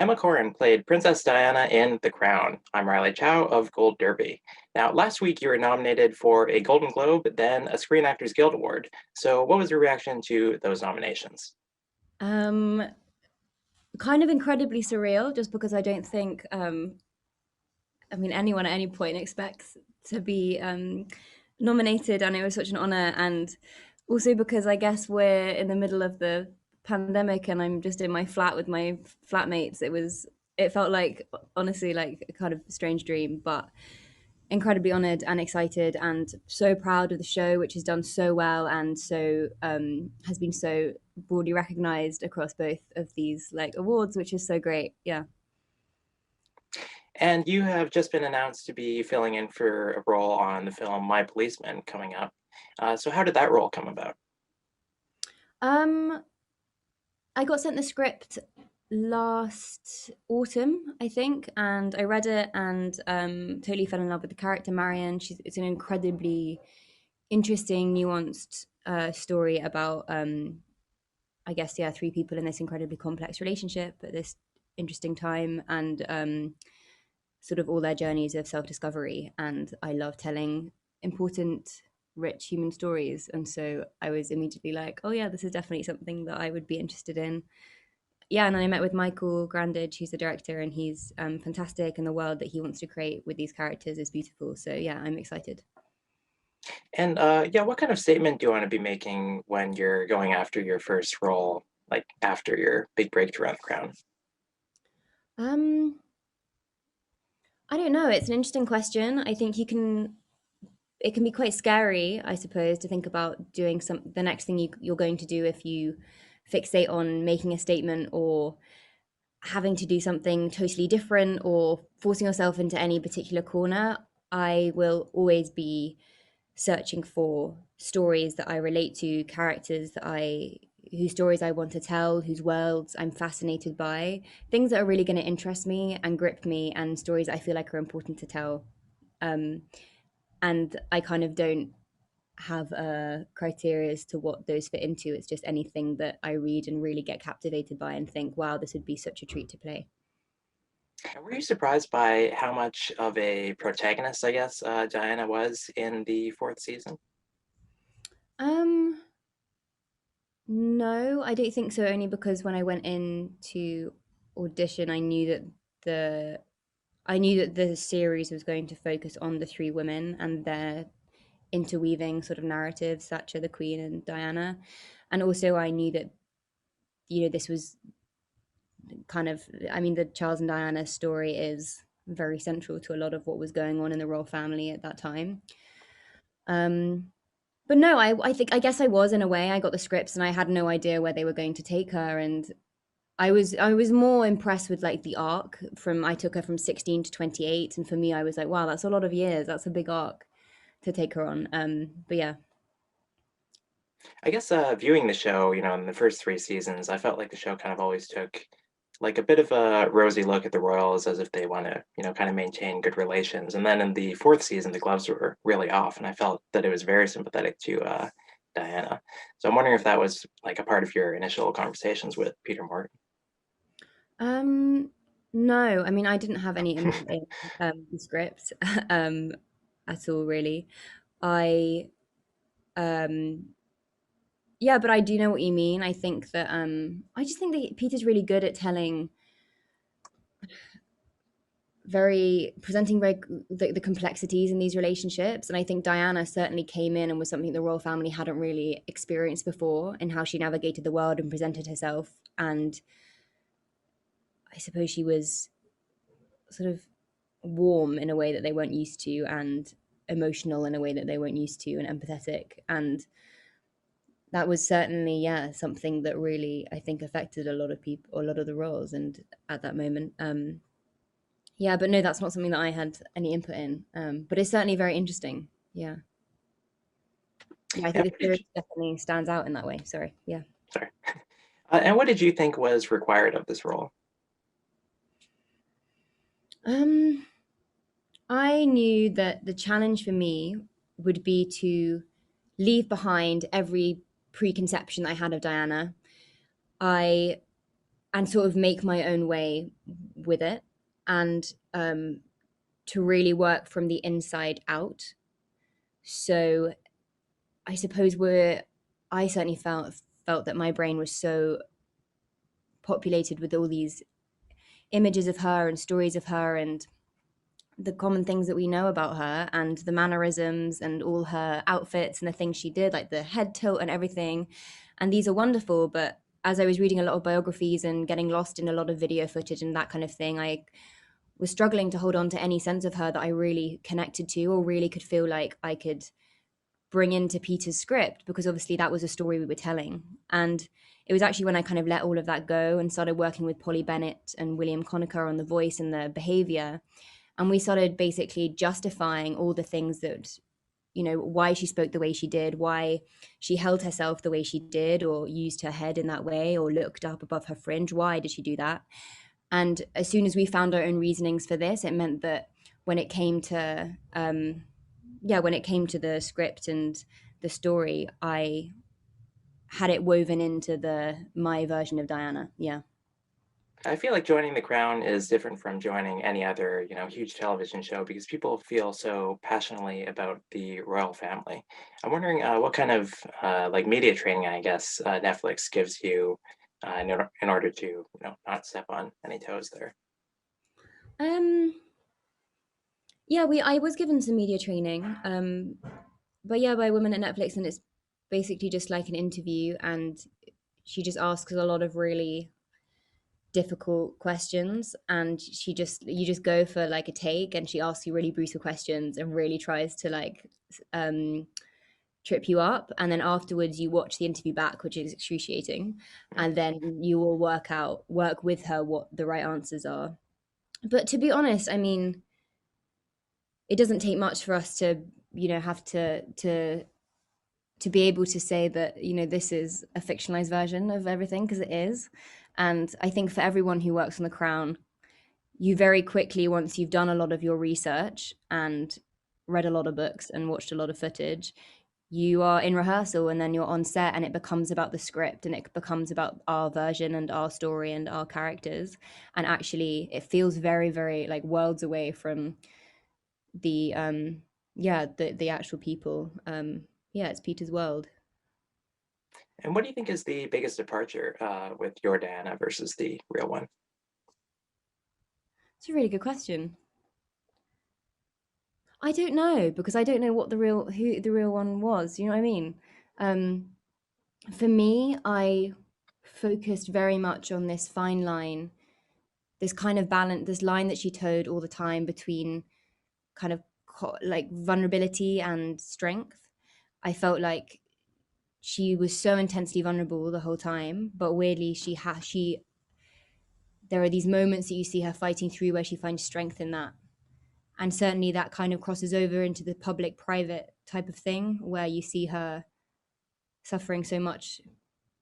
Emma Corrin played Princess Diana in The Crown. I'm Riley Chow of Gold Derby. Now, last week you were nominated for a Golden Globe, then a Screen Actors Guild Award. So, what was your reaction to those nominations? Um, Kind of incredibly surreal, just because I don't think, anyone at any point expects to be nominated, and it was such an honor. And also because I guess we're in the middle of the pandemic, and I'm just in my flat with my flatmates. It felt like honestly like a kind of strange dream, but incredibly honored and excited and so proud of the show, which has done so well and so has been so broadly recognized across both of these like awards, which is so great. Yeah. And you have just been announced to be filling in for a role on the film My Policeman coming up. So, how did that role come about? um I got sent the script last autumn, I think, and I read it and totally fell in love with the character Marion. It's an incredibly interesting, nuanced story about I guess, yeah, three people in this incredibly complex relationship at this interesting time, and sort of all their journeys of self discovery. And I love telling important, rich human stories. And so I was immediately like, oh, yeah, this is definitely something that I would be interested in. Yeah, and then I met with Michael Grandage, who's the director, and he's fantastic. And the world that he wants to create with these characters is beautiful. So, yeah, I'm excited. And yeah, what kind of statement do you want to be making when you're going after your first role, like after your big breakthrough on The Crown? Um, I don't know. It's an interesting question. I think it can be quite scary, I suppose, to think about doing the next thing you're going to do if you fixate on making a statement or having to do something totally different or forcing yourself into any particular corner. I will always be searching for stories that I relate to, characters that I whose stories I want to tell, whose worlds I'm fascinated by, things that are really going to interest me and grip me, and stories I feel like are important to tell. Um, and I kind of don't have a criteria as to what those fit into. It's just anything that I read and really get captivated by and think, wow, this would be such a treat to play. And were you surprised by how much of a protagonist, I guess, Diana was in the fourth season? Um, no, I don't think so. Only because when I went in to audition, the I knew that the series was going to focus on the three women and their interweaving sort of narratives, Thatcher, the Queen, and Diana. And also, I knew that this was kind of, I mean, the Charles and Diana story is very central to a lot of what was going on in the royal family at that time. Um, but no, I think I guess I was in a way. I got the scripts and I had no idea where they were going to take her, and I was more impressed with like the arc from I took her from 16 to 28, and for me, I was like, wow, that's a lot of years. That's a big arc to take her on. But yeah. I guess viewing the show, in the first three seasons, I felt like the show kind of always took like a bit of a rosy look at the royals as if they want to, kind of maintain good relations. And then in the fourth season, the gloves were really off, and I felt that it was very sympathetic to Diana. So I'm wondering if that was like a part of your initial conversations with Peter Morgan. Um, no, I mean, I didn't have any input in the script um, at all, really. I um, Yeah, but I do know what you mean. I think that I just think that Peter's really good at telling presenting the complexities in these relationships, and I think Diana certainly came in and was something the royal family hadn't really experienced before in how she navigated the world and presented herself. And I suppose she was sort of warm in a way that they weren't used to, and emotional in a way that they weren't used to, and empathetic. And that was certainly, yeah, something that really I think affected a lot of people, a lot of the roles, and at that moment. Yeah, but no, that's not something that I had any input in. But it's certainly very interesting. Yeah. Yeah, I And think the what did series you, definitely stands out in that way. Sorry. Yeah. sorry. And what did you think was required of this role? Um, I knew that the challenge for me would be to leave behind every preconception I had of Diana. I and sort of make my own way with it, and to really work from the inside out. So I suppose I certainly felt that my brain was so populated with all these images of her and stories of her and the common things that we know about her and the mannerisms and all her outfits and the things she did, like the head tilt and everything. And these are wonderful. But as I was reading a lot of biographies and getting lost in a lot of video footage and that kind of thing, I was struggling to hold on to any sense of her that I really connected to or really could feel like I could bring into Peter's script, because obviously that was a story we were telling. And it was actually when I kind of let all of that go and started working with Polly Bennett and William Conacher on the voice and the behavior. And we started basically justifying all the things that, why she spoke the way she did, why she held herself the way she did, or used her head in that way, or looked up above her fringe. Why did she do that? And as soon as we found our own reasonings for this, it meant that when it came to when it came to the script and the story, I had it woven into the my version of Diana. Yeah. I feel like joining The Crown is different from joining any other, huge television show because people feel so passionately about the royal family. I'm wondering what kind of like media training, I guess, Netflix gives you in order to, not step on any toes there. Um. Yeah, we I was given some media training. But yeah, by women at Netflix, and it's basically just like an interview, and she just asks a lot of really difficult questions, and you just go for like a take, and she asks you really brutal questions and really tries to like um trip you up, and then afterwards you watch the interview back, which is excruciating, Mm. and then you will work with her what the right answers are. But to be honest, I mean, it doesn't take much for us to, have to be able to say that, this is a fictionalized version of everything, because it is. And I think for everyone who works on the Crown, you very quickly, once you've done a lot of your research and read a lot of books and watched a lot of footage, you are in rehearsal, and then you're on set, and it becomes about the script, and it becomes about our version and our story and our characters. And actually it feels very, very like worlds away from the the actual people. Yeah, it's Peter's world. And what do you think is the biggest departure with Jordana versus the real one? It's a really good question. I don't know, because I don't know what who the real one was. You know what I mean? Um, for me, I focused very much on this fine line, this kind of balance, this line that she towed all the time between kind of like vulnerability and strength. I felt like she was so intensely vulnerable the whole time, but weirdly she there are these moments that you see her fighting through where she finds strength in that. And certainly that kind of crosses over into the public private type of thing, where you see her suffering so much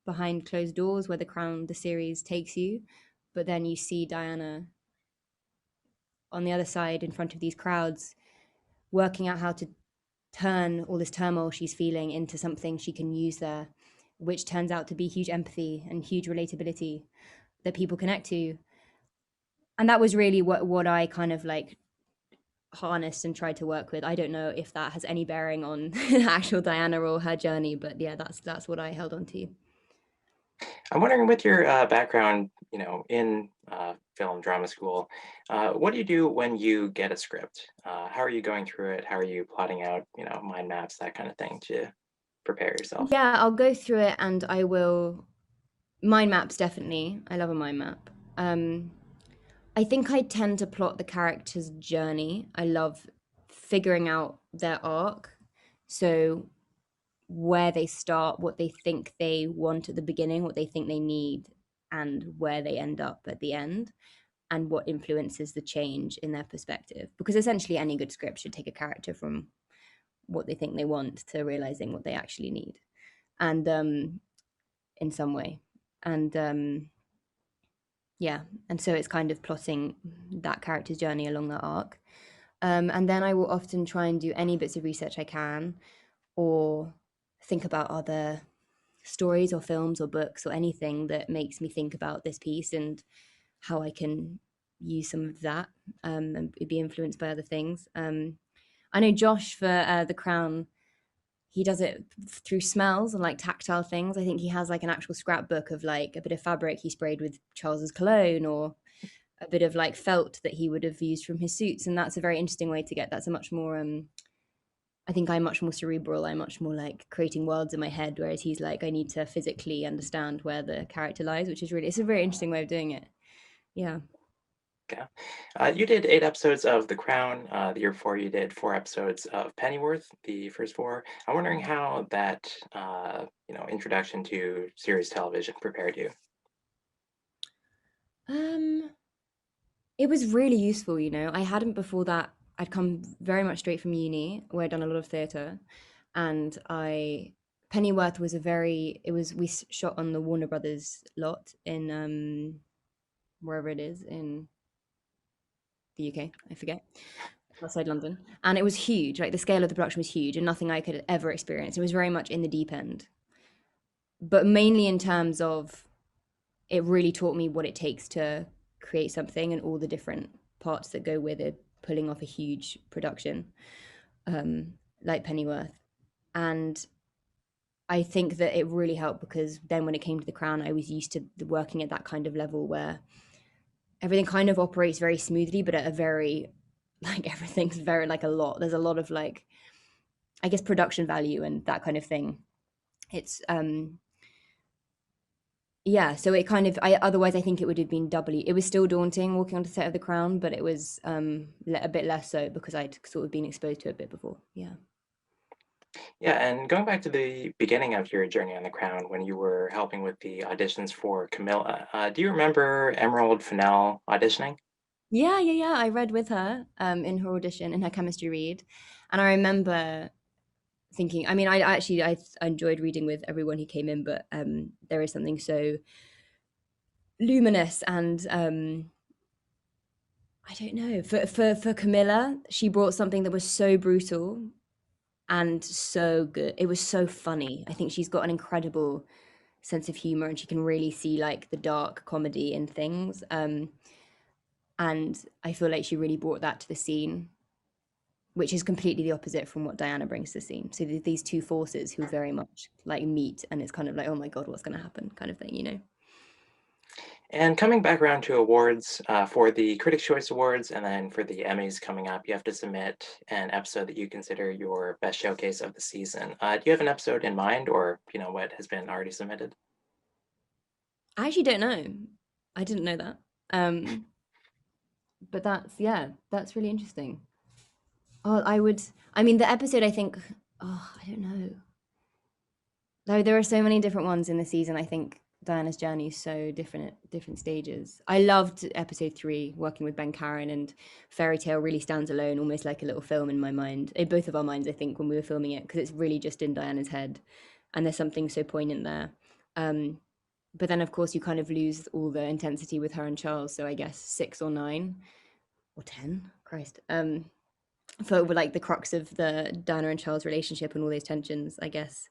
behind closed doors, where the Crown the series takes you, but then you see Diana on the other side in front of these crowds, working out how to turn all this turmoil she's feeling into something she can use there, which turns out to be huge empathy and huge relatability that people connect to. And that was really what I kind of like harnessed and tried to work with. I don't know if that has any bearing on actual Diana or her journey, but yeah, that's what I held on to. I'm wondering, with your background, in film drama school, what do you do when you get a script? How are you going through it? How are you plotting out, mind maps, that kind of thing, to prepare yourself? Yeah, I'll go through it, and I will mind maps, definitely. I love a mind map. Um I think I tend to plot the character's journey. I love figuring out their arc. So where they start, what they think they want at the beginning, what they think they need, and where they end up at the end, and what influences the change in their perspective. Because essentially, any good script should take a character from what they think they want to realizing what they actually need, and in some way. And yeah, and so it's kind of plotting that character's journey along that arc. And then I will often try and do any bits of research I can, or think about other stories or films or books or anything that makes me think about this piece and how I can use some of that, and be influenced by other things. I know Josh for The Crown, he does it through smells and like tactile things. I think he has like an actual scrapbook of like a bit of fabric he sprayed with Charles's cologne, or a bit of like felt that he would have used from his suits. And that's a very interesting way to get, that's a much more I think I'm much more cerebral. I'm much more like creating worlds in my head, whereas he's like, I need to physically understand where the character lies, which is really, it's a very interesting way of doing it. Yeah. Yeah. You did 8 episodes of The Crown. The year before, you did 4 episodes of Pennyworth, the first 4. I'm wondering how that, introduction to series television prepared you. Um, it was really useful, you know. I hadn't before that. I'd come very much straight from uni, where I'd done a lot of theatre, and I Pennyworth was a very. It was we shot on the Warner Brothers lot in wherever it is in the UK. I forget, outside London, and it was huge. Like the scale of the production was huge, and nothing I could ever experience. It was very much in the deep end, but mainly in terms of it really taught me what it takes to create something and all the different parts that go with it, pulling off a huge production, like Pennyworth. And I think that it really helped because then when it came to The Crown, I was used to working at that kind of level where everything kind of operates very smoothly, but at a very, like, everything's very, like, a lot. There's a lot of, like, I guess, production value and that kind of thing. It's, yeah, so it kind of, otherwise I think it would have been doubly, it was still daunting walking onto the set of The Crown, but it was a bit less so because I'd sort of been exposed to it a bit before. Yeah. Yeah, and going back to the beginning of your journey on The Crown, when you were helping with the auditions for Camilla, do you remember Emerald Fennell auditioning? Yeah, yeah, yeah. I read with her in her audition, in her chemistry read. And I remember thinking, I mean, I enjoyed reading with everyone who came in, but there is something so luminous and I don't know. For Camilla, she brought something that was so brutal and so good. It was so funny. I think she's got an incredible sense of humor and she can really see like the dark comedy in things. And I feel like she really brought that to the scene, which is completely the opposite from what Diana brings to the scene. So these two forces who very much like meet, and it's kind of like, oh my god, what's going to happen, kind of thing, you know. And coming back around to awards, for the Critics' Choice Awards and then for the Emmys coming up, you have to submit an episode that you consider your best showcase of the season. Do you have an episode in mind, or what has been already submitted? I actually don't know. I didn't know that. Um, but that's, yeah, that's really interesting. Oh, I would. I mean, the episode. I think. Oh, I don't know. Though there are so many different ones in the season. I think Diana's journey is so different at different stages. I loved episode 3, working with Ben Karen, and Fairy Tale really stands alone, almost like a little film in my mind, in both of our minds. I think when we were filming it, because it's really just in Diana's head, and there's something so poignant there. Um, but then, of course, you kind of lose all the intensity with her and Charles. So I guess 6 or 9 or 10. Christ. For like the crux of the Diana and Charles relationship and all those tensions, I guess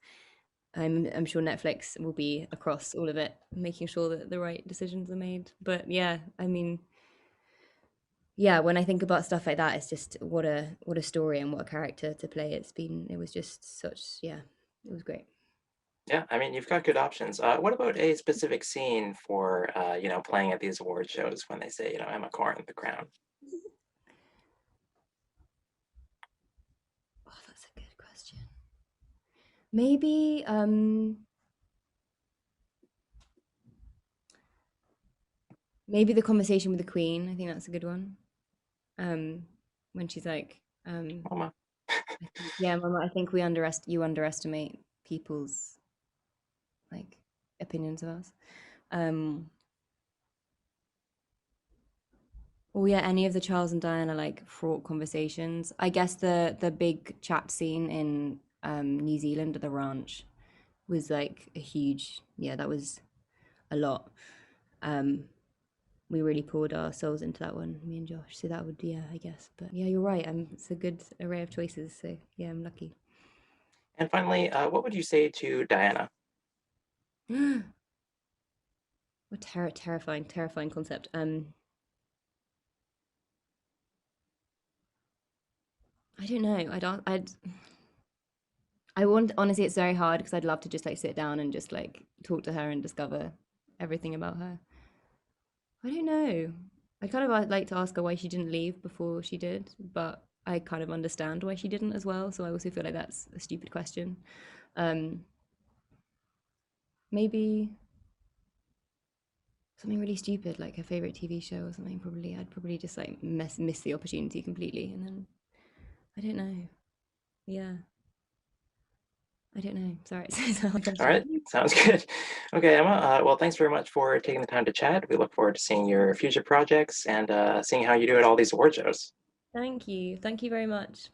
I'm sure Netflix will be across all of it, making sure that the right decisions are made. But yeah, I mean, yeah, when I think about stuff like that, it's just what a story and what a character to play. It was just such, yeah, it was great. Yeah, I mean, you've got good options. What about a specific scene for, playing at these award shows when they say, Emma Corrin, The Crown? Oh, that's a good question. Maybe maybe the conversation with the Queen. I think that's a good one. Um, when she's like, Mama. I think, yeah, Mama, I think you underestimate people's like opinions of us. Um, or yeah, any of the Charles and Diana like fraught conversations. I guess the big chat scene in New Zealand at the ranch was like a huge, yeah, that was a lot. Um, we really poured our souls into that one, me and Josh. So that would, yeah, I guess. But yeah, you're right. It's a good array of choices. So yeah, I'm lucky. And finally, what would you say to Diana? What terrifying, terrifying concept. I don't know. I want, honestly, it's very hard because I'd love to just like sit down and just like talk to her and discover everything about her. I don't know. I kind of like to ask her why she didn't leave before she did, but I kind of understand why she didn't as well. So I also feel like that's a stupid question. Um, Maybe something really stupid like her favorite TV show or something. Probably I'd probably just like miss the opportunity completely, and then I don't know. Yeah, I don't know. Sorry, it's a hard All question. right, sounds good. Okay, Emma. Well, thanks very much for taking the time to chat. We look forward to seeing your future projects and seeing how you do at all these award shows. Thank you. Thank you very much.